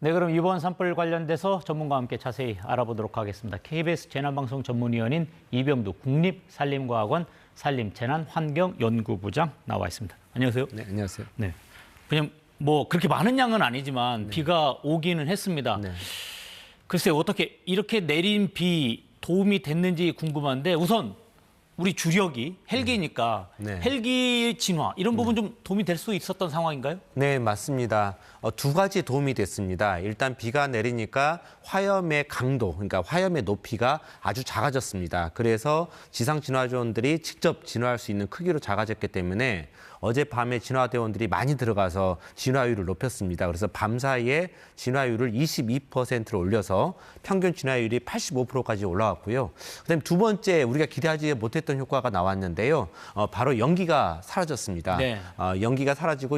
네, 그럼 이번 산불 관련돼서 전문가와 함께 자세히 알아보도록 하겠습니다. KBS 재난방송 전문위원인 이병두 국립산림과학원 산림재난환경연구부장 나와 있습니다. 안녕하세요. 네, 안녕하세요. 네, 그냥 뭐 그렇게 많은 양은 아니지만 비가 오기는 했습니다. 네. 글쎄 어떻게 이렇게 내린 비 도움이 됐는지 궁금한데 우선 우리 주력이 헬기니까 네. 헬기 진화 이런 부분 좀 도움이 될 수 있었던 상황인가요? 네, 맞습니다. 두 가지 도움이 됐습니다. 일단 비가 내리니까 화염의 강도, 그러니까 화염의 높이가 아주 작아졌습니다. 그래서 지상 진화조원들이 직접 진화할 수 있는 크기로 작아졌기 때문에 어젯밤에 진화대원들이 많이 들어가서 진화율을 높였습니다. 그래서 밤 사이에 진화율을 22%로 올려서 평균 진화율이 85%까지 올라왔고요. 그다음에 두 번째 우리가 기대하지 못했던 효과가 나왔는데요. 바로 연기가 사라졌습니다. 네. 연기가 사라지고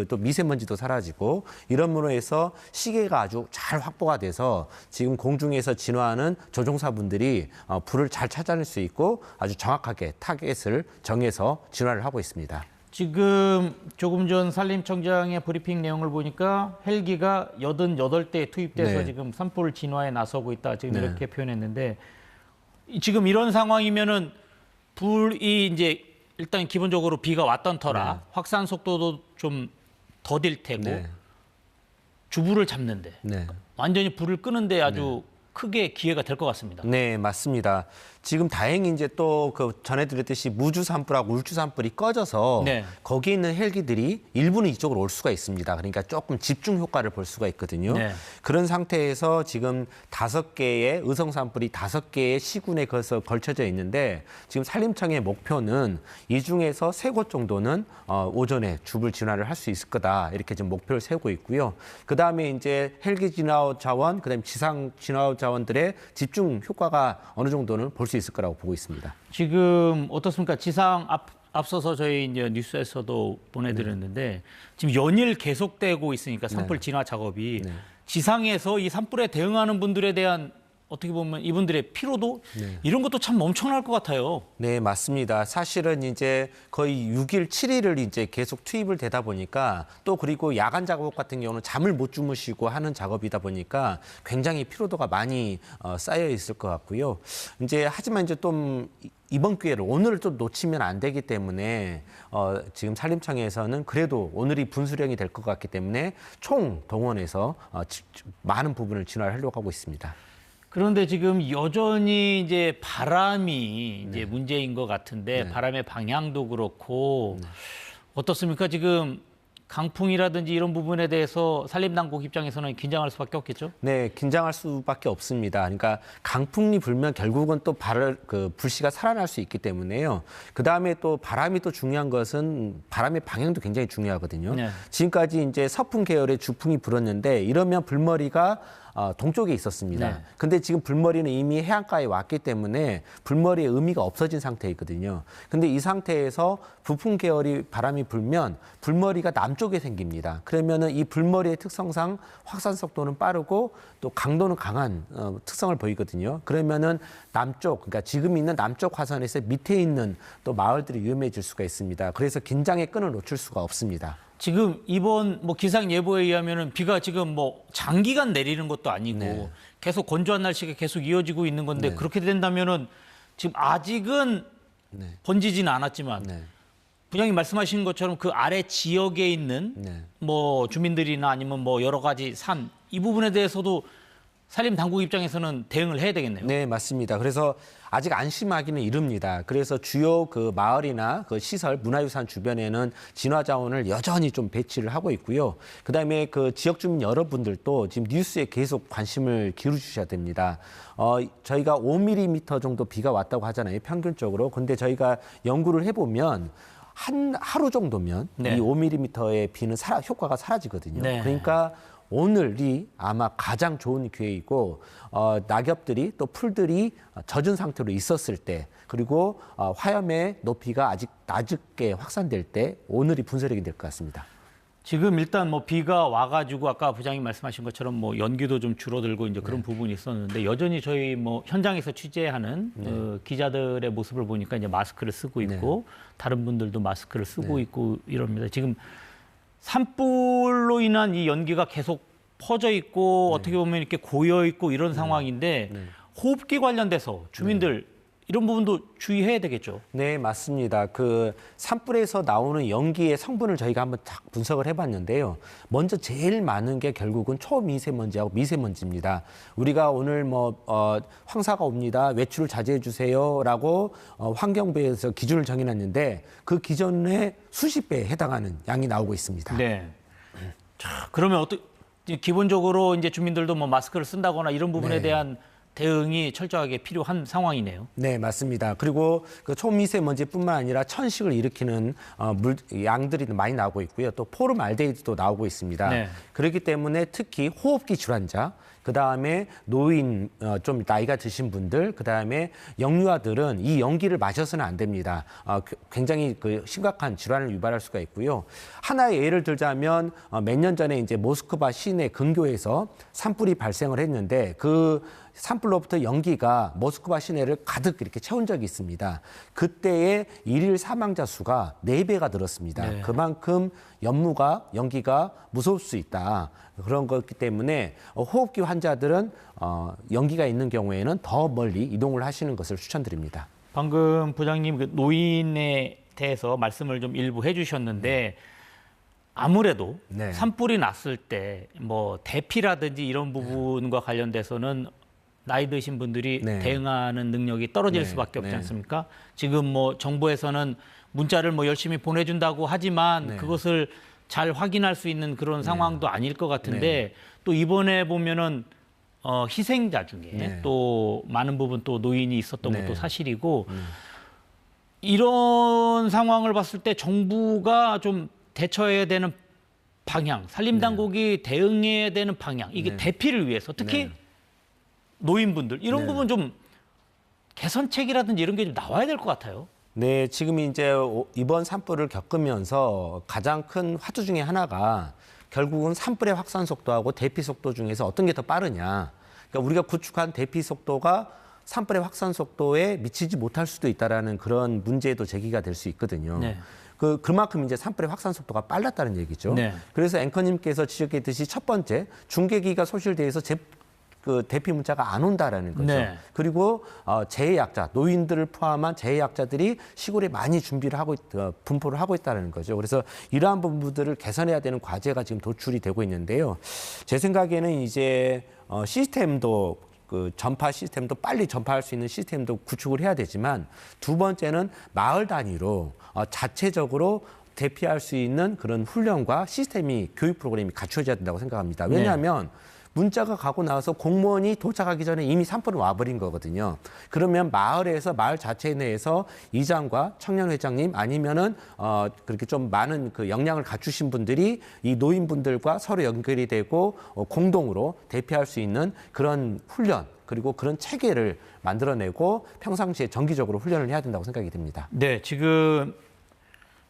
또 미세먼지도 사라지고 이런으로 해서 시계가 아주 잘 확보가 돼서 지금 공중에서 진화하는 조종사분들이 불을 잘 찾아낼 수 있고 아주 정확하게 타겟을 정해서 진화를 하고 있습니다. 지금 조금 전 산림청장의 브리핑 내용을 보니까 헬기가 88대 투입돼서 네. 지금 산불 진화에 나서고 있다. 지금 네. 이렇게 표현했는데 지금 이런 상황이면은 불이 이제 일단 기본적으로 비가 왔던 터라 네. 확산 속도도 좀 더딜 테고 네. 주불을 잡는데 네. 완전히 불을 끄는데 아주 크게 기회가 될 것 같습니다. 네, 맞습니다. 지금 다행히 이제 또 그 전해드렸듯이 무주 산불하고 울주 산불이 꺼져서 네. 거기 있는 헬기들이 일부는 이쪽으로 올 수가 있습니다. 그러니까 조금 집중 효과를 볼 수가 있거든요. 네. 그런 상태에서 지금 5개의 의성 산불이 5개의 시군에 걸쳐져 있는데 지금 산림청의 목표는 이 중에서 3곳 정도는 오전에 주불 진화를 할 수 있을 거다 이렇게 지금 목표를 세우고 있고요. 그 다음에 이제 헬기 진화 자원, 그다음에 지상 진화 자원들의 집중 효과가 어느 정도는 볼 수 있을 거라고 보고 있습니다. 지금 어떻습니까? 지상 앞서서 저희 이제 뉴스에서도 보내드렸는데 지금 연일 계속되고 있으니까 산불 진화 작업이 네. 지상에서 이 산불에 대응하는 분들에 대한 어떻게 보면 이분들의 피로도 이런 것도 참 엄청날 것 같아요. 네, 맞습니다. 사실은 이제 거의 6일, 7일을 이제 계속 투입을 되다 보니까 또 그리고 야간 작업 같은 경우는 잠을 못 주무시고 하는 작업이다 보니까 굉장히 피로도가 많이 쌓여 있을 것 같고요. 이제 하지만 이제 좀 이번 기회를 오늘을 또 놓치면 안 되기 때문에 지금 산림청에서는 그래도 오늘이 분수령이 될 것 같기 때문에 총 동원해서 많은 부분을 진화를 하려고 하고 있습니다. 그런데 지금 여전히 이제 바람이 이제 문제인 것 같은데 바람의 방향도 그렇고 어떻습니까? 지금 강풍이라든지 이런 부분에 대해서 산림당국 입장에서는 긴장할 수밖에 없겠죠? 네, 긴장할 수밖에 없습니다. 그러니까 강풍이 불면 결국은 또 불씨가 살아날 수 있기 때문에요. 그 다음에 또 바람이 또 중요한 것은 바람의 방향도 굉장히 중요하거든요. 네. 지금까지 이제 서풍 계열의 주풍이 불었는데 이러면 불머리가 동쪽에 있었습니다. 네. 근데 지금 불머리는 이미 해안가에 왔기 때문에 불머리의 의미가 없어진 상태이거든요. 근데 이 상태에서 부풍 계열이 바람이 불면 불머리가 남쪽에 생깁니다. 그러면은 이 불머리의 특성상 확산 속도는 빠르고 또 강도는 강한 특성을 보이거든요. 그러면은 남쪽, 그러니까 지금 있는 남쪽 화산에서 밑에 있는 또 마을들이 위험해질 수가 있습니다. 그래서 긴장의 끈을 놓칠 수가 없습니다. 지금 이번 뭐 기상 예보에 의하면은 비가 지금 뭐 장기간 내리는 것도 아니고 네. 계속 건조한 날씨가 계속 이어지고 있는 건데 네. 그렇게 된다면은 지금 아직은 네. 번지지는 않았지만 네. 부장님 말씀하신 것처럼 그 아래 지역에 있는 네. 뭐 주민들이나 아니면 뭐 여러 가지 산 이 부분에 대해서도 산림 당국 입장에서는 대응을 해야 되겠네요. 네, 맞습니다. 그래서 아직 안심하기는 이릅니다. 그래서 주요 그 마을이나 그 시설, 문화유산 주변에는 진화 자원을 여전히 좀 배치를 하고 있고요. 그다음에 그 지역 주민 여러분들도 지금 뉴스에 계속 관심을 기울여 주셔야 됩니다. 저희가 5mm 정도 비가 왔다고 하잖아요, 평균적으로. 근데 저희가 연구를 해보면 하루 정도면 네. 이 5mm의 비는 효과가 사라지거든요. 네. 그러니까 오늘이 아마 가장 좋은 기회이고 낙엽들이 또 풀들이 젖은 상태로 있었을 때 그리고 화염의 높이가 아직 낮게 확산될 때 오늘이 분수령이 될 것 같습니다. 지금 일단 뭐 비가 와가지고 아까 부장님 말씀하신 것처럼 뭐 연기도 좀 줄어들고 이제 그런 부분이 있었는데 여전히 저희 뭐 현장에서 취재하는 기자들의 모습을 보니까 이제 마스크를 쓰고 있고 다른 분들도 마스크를 쓰고 있고 이럽니다. 지금 산불로 인한 이 연기가 계속 퍼져 있고 어떻게 보면 이렇게 고여 있고 이런 상황인데 호흡기 관련돼서 주민들 이런 부분도 주의해야 되겠죠. 네, 맞습니다. 그 산불에서 나오는 연기의 성분을 저희가 한번 딱 분석을 해봤는데요. 먼저 제일 많은 게 결국은 초미세먼지하고 미세먼지입니다. 우리가 오늘 황사가 옵니다. 외출을 자제해 주세요라고 환경부에서 기준을 정해놨는데 그 기준의 수십 배에 해당하는 양이 나오고 있습니다. 네. 자, 그러면 기본적으로 이제 주민들도 뭐 마스크를 쓴다거나 이런 부분에 대한 대응이 철저하게 필요한 상황이네요. 네, 맞습니다. 그리고 그 초미세먼지뿐만 아니라 천식을 일으키는 양들이 많이 나오고 있고요. 또 포름알데히드도 나오고 있습니다. 네. 그렇기 때문에 특히 호흡기 질환자, 그다음에 노인, 좀 나이가 드신 분들, 그다음에 영유아들은 이 연기를 마셔서는 안 됩니다. 굉장히 그 심각한 질환을 유발할 수가 있고요. 하나의 예를 들자면 몇 년 전에 이제 모스크바 시내 근교에서 산불이 발생을 했는데 그 산불로부터 연기가 모스크바 시내를 가득 이렇게 채운 적이 있습니다. 그때의 일일 사망자 수가 4배가 늘었습니다. 네. 그만큼 연기가 무서울 수 있다. 그런 거기 때문에 호흡기 환자들은 연기가 있는 경우에는 더 멀리 이동을 하시는 것을 추천드립니다. 방금 부장님 그 노인에 대해서 말씀을 좀 일부 해주셨는데 아무래도 산불이 났을 때 뭐 대피라든지 이런 부분과 관련돼서는 나이 드신 분들이 대응하는 능력이 떨어질 수밖에 없지 않습니까? 지금 뭐 정부에서는 문자를 뭐 열심히 보내준다고 하지만 그것을 잘 확인할 수 있는 그런 상황도 아닐 것 같은데 또 이번에 보면은 희생자 중에 또 많은 부분 또 노인이 있었던 것도 사실이고 이런 상황을 봤을 때 정부가 좀 대처해야 되는 방향, 산림당국이 대응해야 되는 방향, 이게 대피를 위해서 특히 노인분들 이런 부분 좀 개선책이라든지 이런 게 좀 나와야 될 것 같아요. 네, 지금 이제 이번 산불을 겪으면서 가장 큰 화두 중에 하나가 결국은 산불의 확산 속도하고 대피 속도 중에서 어떤 게 더 빠르냐. 그러니까 우리가 구축한 대피 속도가 산불의 확산 속도에 미치지 못할 수도 있다라는 그런 문제도 제기가 될 수 있거든요. 그만큼 이제 산불의 확산 속도가 빨랐다는 얘기죠. 그래서 앵커님께서 지적했듯이 첫 번째 중계기가 소실돼서 그 대피 문자가 안 온다라는 거죠. 그리고 재해약자, 노인들을 포함한 재해약자들이 시골에 많이 준비를 하고 분포를 하고 있다는 거죠. 그래서 이러한 부분들을 개선해야 되는 과제가 지금 도출이 되고 있는데요. 제 생각에는 이제 시스템도 그 전파 시스템도 빨리 전파할 수 있는 시스템도 구축을 해야 되지만 두 번째는 마을 단위로 자체적으로 대피할 수 있는 그런 훈련과 시스템이 교육 프로그램이 갖춰져야 된다고 생각합니다. 왜냐하면 문자가 가고 나서 공무원이 도착하기 전에 이미 산불은 와버린 거거든요. 그러면 마을에서 마을 자체 내에서 이장과 청년회장님 아니면은 그렇게 좀 많은 그 역량을 갖추신 분들이 이 노인분들과 서로 연결이 되고 공동으로 대피할 수 있는 그런 훈련 그리고 그런 체계를 만들어내고 평상시에 정기적으로 훈련을 해야 된다고 생각이 듭니다. 네, 지금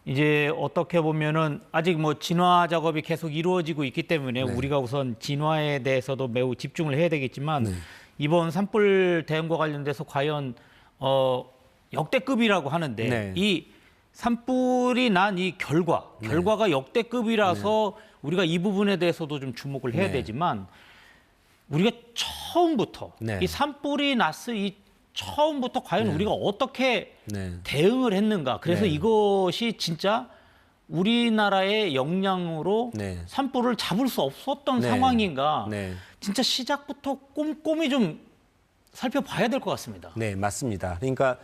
이제 어떻게 보면은 아직 뭐 진화 작업이 계속 이루어지고 있기 때문에 우리가 우선 진화에 대해서도 매우 집중을 해야 되겠지만 이번 산불 대응과 관련돼서 과연 역대급이라고 하는데 이 산불이 난 이 결과가 역대급이라서 우리가 이 부분에 대해서도 좀 주목을 해야 되지만 우리가 처음부터 이 산불이 났을 이 처음부터 과연 우리가 어떻게 대응을 했는가. 그래서 이것이 진짜 우리나라의 역량으로 산불을 잡을 수 없었던 상황인가. 진짜 시작부터 꼼꼼히 좀 살펴봐야 될 것 같습니다. 네, 맞습니다. 그러니까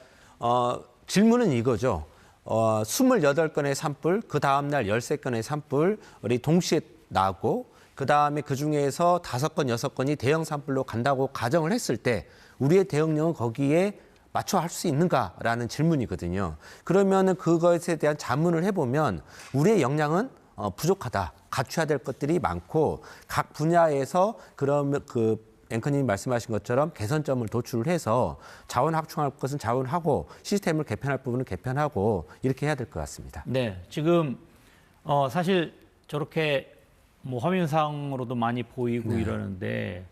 질문은 이거죠. 28건의 산불, 그 다음날 13건의 산불이 동시에 나고 그다음에 그중에서 5건, 6건이 대형 산불로 간다고 가정을 했을 때 우리의 대응력은 거기에 맞춰 할 수 있는가라는 질문이거든요. 그러면은 그것에 대한 자문을 해보면 우리의 역량은 부족하다. 갖춰야 될 것들이 많고 각 분야에서 그러면 그 앵커님이 말씀하신 것처럼 개선점을 도출을 해서 자원 확충할 것은 자원하고 시스템을 개편할 부분은 개편하고 이렇게 해야 될 것 같습니다. 네, 지금 사실 저렇게 뭐 화면상으로도 많이 보이고 이러는데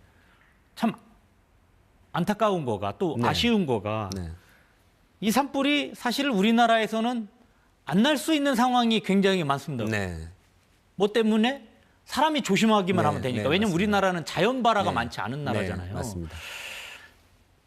참 안타까운 거가 또 아쉬운 거가 이 산불이 사실 우리나라에서는 안 날 수 있는 상황이 굉장히 많습니다. 뭐 때문에 사람이 조심하기만 네, 하면 되니까. 네, 왜냐면 맞습니다. 우리나라는 자연발화가 네. 많지 않은 나라잖아요. 네, 맞습니다.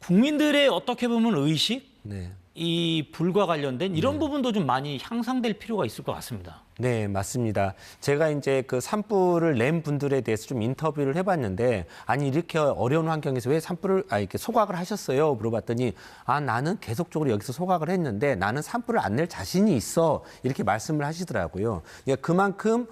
국민들의 어떻게 보면 의식, 네. 이 불과 관련된 이런 부분도 좀 많이 향상될 필요가 있을 것 같습니다. 네, 맞습니다. 제가 이제 그 산불을 낸 분들에 대해서 좀 인터뷰를 해봤는데, 아니, 이렇게 어려운 환경에서 왜 산불을, 이렇게 소각을 하셨어요? 물어봤더니, 나는 계속적으로 여기서 소각을 했는데 나는 산불을 안 낼 자신이 있어. 이렇게 말씀을 하시더라고요. 그러니까 그만큼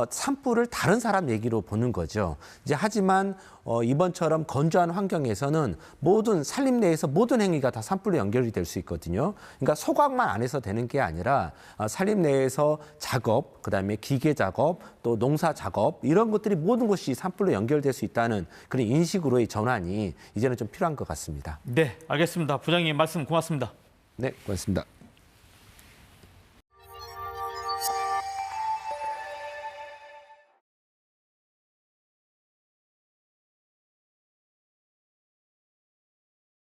산불을 다른 사람 얘기로 보는 거죠. 이제 하지만 이번처럼 건조한 환경에서는 모든 산림 내에서 모든 행위가 다 산불로 연결이 될 수 있거든요. 그러니까 소각만 안 해서 되는 게 아니라 산림 내에서 작업, 그다음에 기계 작업, 또 농사 작업 이런 것들이 모든 것이 산불로 연결될 수 있다는 그런 인식으로의 전환이 이제는 좀 필요한 것 같습니다. 네, 알겠습니다. 부장님 말씀 고맙습니다. 네, 고맙습니다.